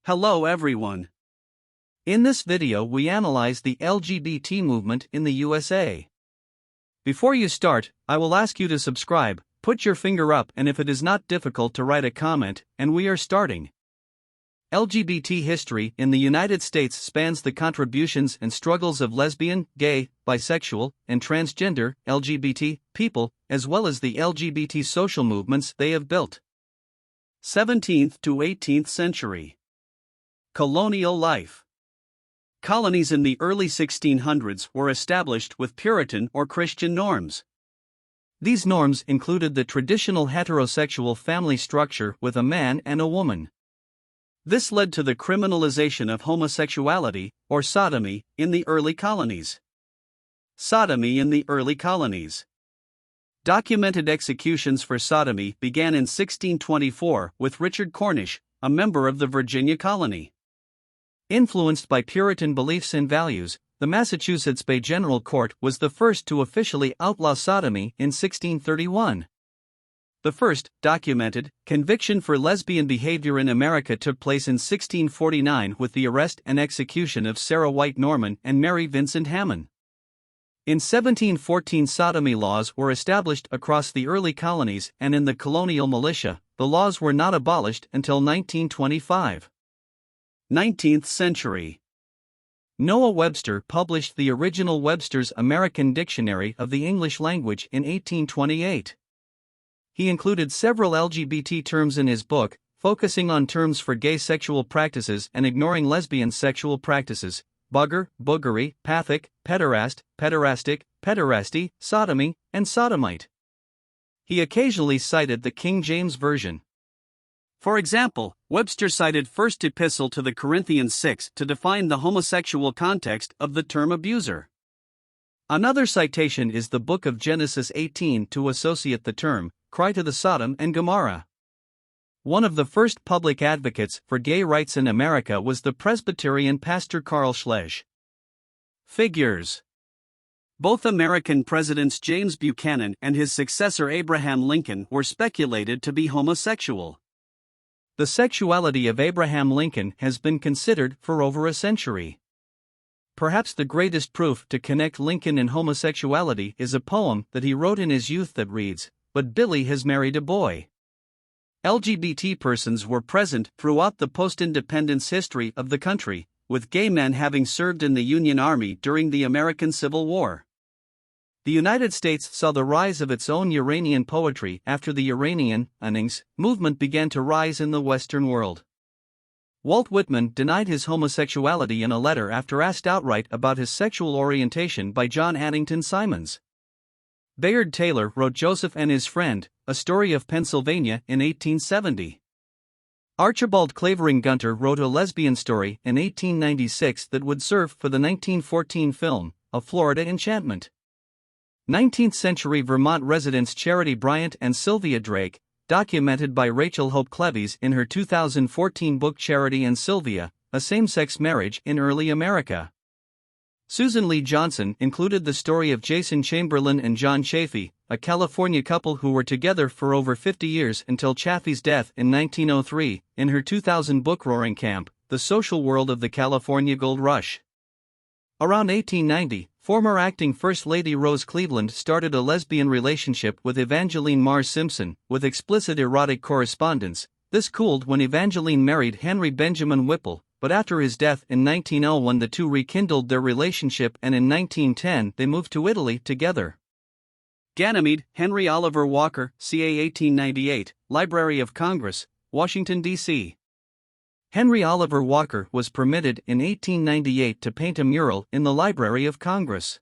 Hello everyone. In this video we analyze the LGBT movement in the USA. Before you start, I will ask you to subscribe, put your finger up, and if it is not difficult to write a comment, and we are starting. LGBT history in the United States spans the contributions and struggles of lesbian, gay, bisexual, and transgender LGBT people, as well as the LGBT social movements they have built. 17th to 18th century. Colonial life. Colonies in the early 1600s were established with Puritan or Christian norms. These norms included the traditional heterosexual family structure with a man and a woman. This led to the criminalization of homosexuality, or sodomy, in the early colonies. Sodomy in the early colonies. Documented executions for sodomy began in 1624 with Richard Cornish, a member of the Virginia colony. Influenced by Puritan beliefs and values, the Massachusetts Bay General Court was the first to officially outlaw sodomy in 1631. The first, documented, conviction for lesbian behavior in America took place in 1649 with the arrest and execution of Sarah White Norman and Mary Vincent Hammond. In 1714 sodomy laws were established across the early colonies, and in the colonial militia, the laws were not abolished until 1925. 19th century. Noah Webster published the original Webster's American Dictionary of the English Language in 1828. He included several LGBT terms in his book, focusing on terms for gay sexual practices and ignoring lesbian sexual practices: bugger, boogery, pathic, pederast, pederastic, pederasty, sodomy, and sodomite. He occasionally cited the King James Version. For example, Webster cited 1 Epistle to the Corinthians 6 to define the homosexual context of the term abuser. Another citation is the Book of Genesis 18 to associate the term, cry to the Sodom and Gomorrah. One of the first public advocates for gay rights in America was the Presbyterian pastor Carl Schleich. Figures. Both American presidents James Buchanan and his successor Abraham Lincoln were speculated to be homosexual. The sexuality of Abraham Lincoln has been considered for over a century. Perhaps the greatest proof to connect Lincoln and homosexuality is a poem that he wrote in his youth that reads, "But Billy has married a boy." LGBT persons were present throughout the post-independence history of the country, with gay men having served in the Union Army during the American Civil War. The United States saw the rise of its own Uranian poetry after the Uranian movement began to rise in the Western world. Walt Whitman denied his homosexuality in a letter after asked outright about his sexual orientation by John Addington Symonds. Bayard Taylor wrote Joseph and His Friend, A Story of Pennsylvania in 1870. Archibald Clavering Gunter wrote a lesbian story in 1896 that would serve for the 1914 film, A Florida Enchantment. 19th-century Vermont residents Charity Bryant and Sylvia Drake, documented by Rachel Hope Cleves in her 2014 book Charity and Sylvia, A Same-Sex Marriage in Early America. Susan Lee Johnson included the story of Jason Chamberlain and John Chaffee, a California couple who were together for over 50 years until Chaffee's death in 1903, in her 2000 book Roaring Camp, The Social World of the California Gold Rush. Around 1890, former acting First Lady Rose Cleveland started a lesbian relationship with Evangeline Mars Simpson, with explicit erotic correspondence. This cooled when Evangeline married Henry Benjamin Whipple, but after his death in 1901 the two rekindled their relationship, and in 1910 they moved to Italy together. Ganymede, Henry Oliver Walker, ca. 1898, Library of Congress, Washington, D.C. Henry Oliver Walker was permitted in 1898 to paint a mural in the Library of Congress.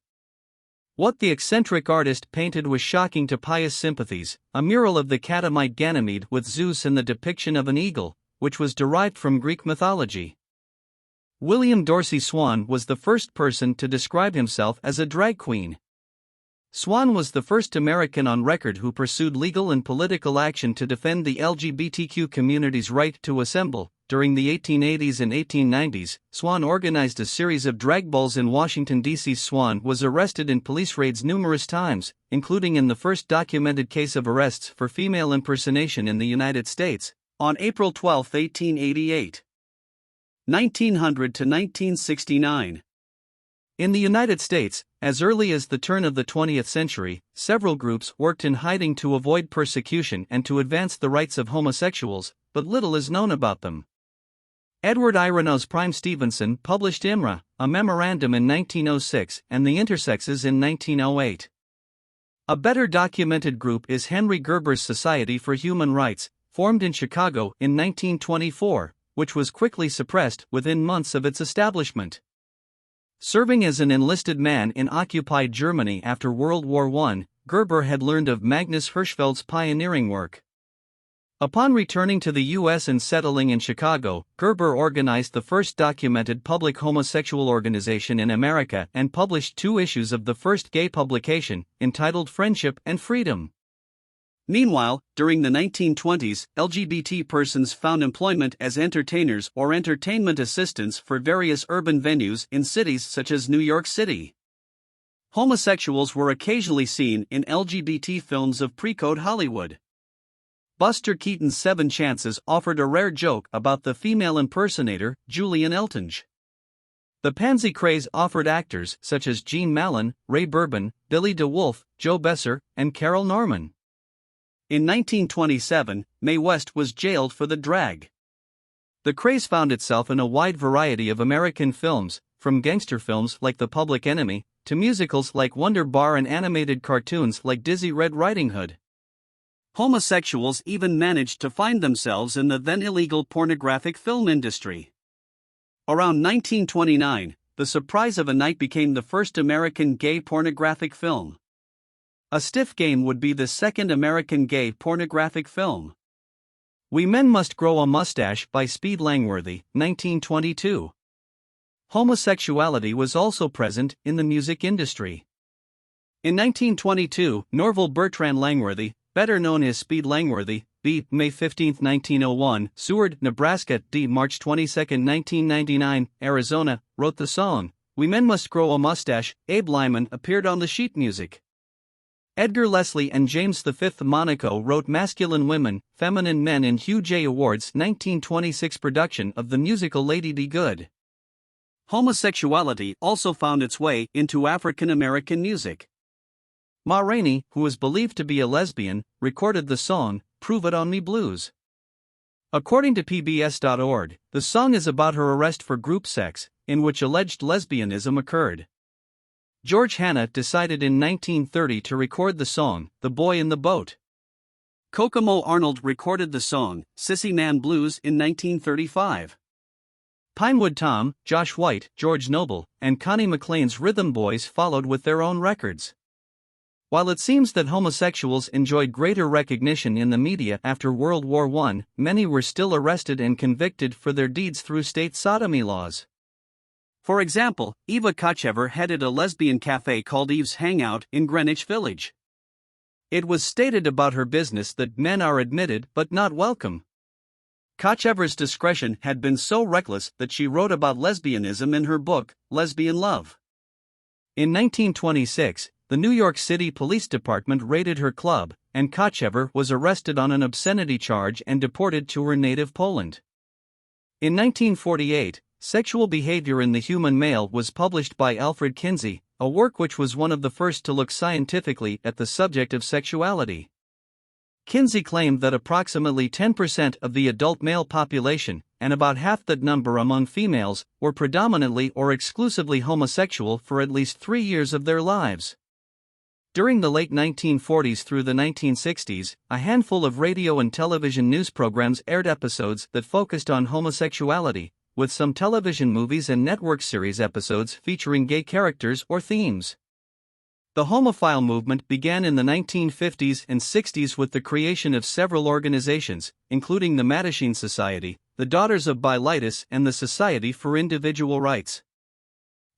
What the eccentric artist painted was shocking to pious sympathies, a mural of the catamite Ganymede with Zeus and the depiction of an eagle, which was derived from Greek mythology. William Dorsey Swann was the first person to describe himself as a drag queen. Swann was the first American on record who pursued legal and political action to defend the LGBTQ community's right to assemble. During the 1880s and 1890s, Swann organized a series of drag balls in Washington, D.C. Swann was arrested in police raids numerous times, including in the first documented case of arrests for female impersonation in the United States, on April 12, 1888. 1900 to 1969. In the United States, as early as the turn of the 20th century, several groups worked in hiding to avoid persecution and to advance the rights of homosexuals, but little is known about them. Edward Irenaeus Prime Stevenson published IMRA, a memorandum in 1906, and The Intersexes in 1908. A better documented group is Henry Gerber's Society for Human Rights, formed in Chicago in 1924, which was quickly suppressed within months of its establishment. Serving as an enlisted man in occupied Germany after World War I, Gerber had learned of Magnus Hirschfeld's pioneering work. Upon returning to the U.S. and settling in Chicago, Gerber organized the first documented public homosexual organization in America and published 2 issues of the first gay publication, entitled Friendship and Freedom. Meanwhile, during the 1920s, LGBT persons found employment as entertainers or entertainment assistants for various urban venues in cities such as New York City. Homosexuals were occasionally seen in LGBT films of pre-code Hollywood. Buster Keaton's 7 Chances offered a rare joke about the female impersonator, Julian Eltinge. The pansy craze offered actors such as Gene Mallon, Ray Bourbon, Billy DeWolfe, Joe Besser, and Carol Norman. In 1927, Mae West was jailed for the drag. The craze found itself in a wide variety of American films, from gangster films like The Public Enemy, to musicals like Wonder Bar and animated cartoons like Dizzy Red Riding Hood. Homosexuals even managed to find themselves in the then illegal pornographic film industry. Around 1929, The Surprise of a Night became the first American gay pornographic film. A Stiff Game would be the second American gay pornographic film. We Men Must Grow a Mustache by Speed Langworthy, 1922. Homosexuality was also present in the music industry. In 1922, Norval Bertrand Langworthy, better known as Speed Langworthy, b. May 15, 1901, Seward, Nebraska, d. March 22, 1999, Arizona, wrote the song, We Men Must Grow a Mustache. Abe Lyman appeared on the sheet music. Edgar Leslie and James V. Monaco wrote Masculine Women, Feminine Men in Hugh J. Award's 1926 production of the musical Lady Be Good. Homosexuality also found its way into African American music. Ma Rainey, who was believed to be a lesbian, recorded the song, Prove It on Me Blues. According to PBS.org, the song is about her arrest for group sex, in which alleged lesbianism occurred. George Hanna decided in 1930 to record the song, The Boy in the Boat. Kokomo Arnold recorded the song, Sissy Man Blues in 1935. Pinewood Tom, Josh White, George Noble, and Connie McClain's Rhythm Boys followed with their own records. While it seems that homosexuals enjoyed greater recognition in the media after World War I, many were still arrested and convicted for their deeds through state sodomy laws. For example, Eva Kochever headed a lesbian cafe called Eve's Hangout in Greenwich Village. It was stated about her business that men are admitted but not welcome. Kochever's discretion had been so reckless that she wrote about lesbianism in her book, Lesbian Love. In 1926, the New York City Police Department raided her club, and Kochever was arrested on an obscenity charge and deported to her native Poland. In 1948, Sexual Behavior in the Human Male was published by Alfred Kinsey, a work which was one of the first to look scientifically at the subject of sexuality. Kinsey claimed that approximately 10% of the adult male population, and about half that number among females, were predominantly or exclusively homosexual for at least 3 years of their lives. During the late 1940s through the 1960s, a handful of radio and television news programs aired episodes that focused on homosexuality, with some television movies and network series episodes featuring gay characters or themes. The homophile movement began in the 1950s and 60s with the creation of several organizations, including the Mattachine Society, the Daughters of Bilitis, and the Society for Individual Rights.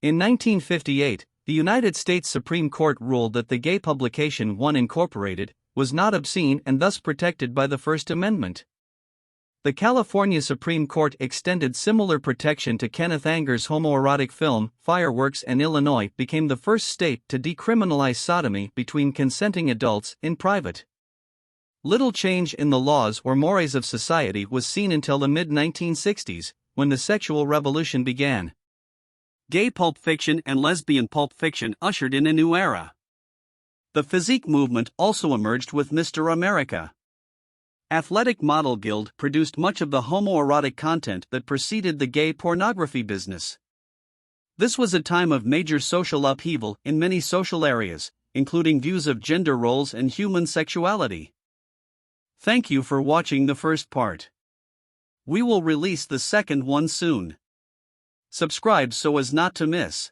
In 1958, the United States Supreme Court ruled that the gay publication One Incorporated was not obscene and thus protected by the First Amendment. The California Supreme Court extended similar protection to Kenneth Anger's homoerotic film, Fireworks, and Illinois became the first state to decriminalize sodomy between consenting adults in private. Little change in the laws or mores of society was seen until the mid-1960s, when the sexual revolution began. Gay pulp fiction and lesbian pulp fiction ushered in a new era. The physique movement also emerged with Mr. America. Athletic Model Guild produced much of the homoerotic content that preceded the gay pornography business. This was a time of major social upheaval in many social areas, including views of gender roles and human sexuality. Thank you for watching the first part. We will release the second one soon. Subscribe so as not to miss.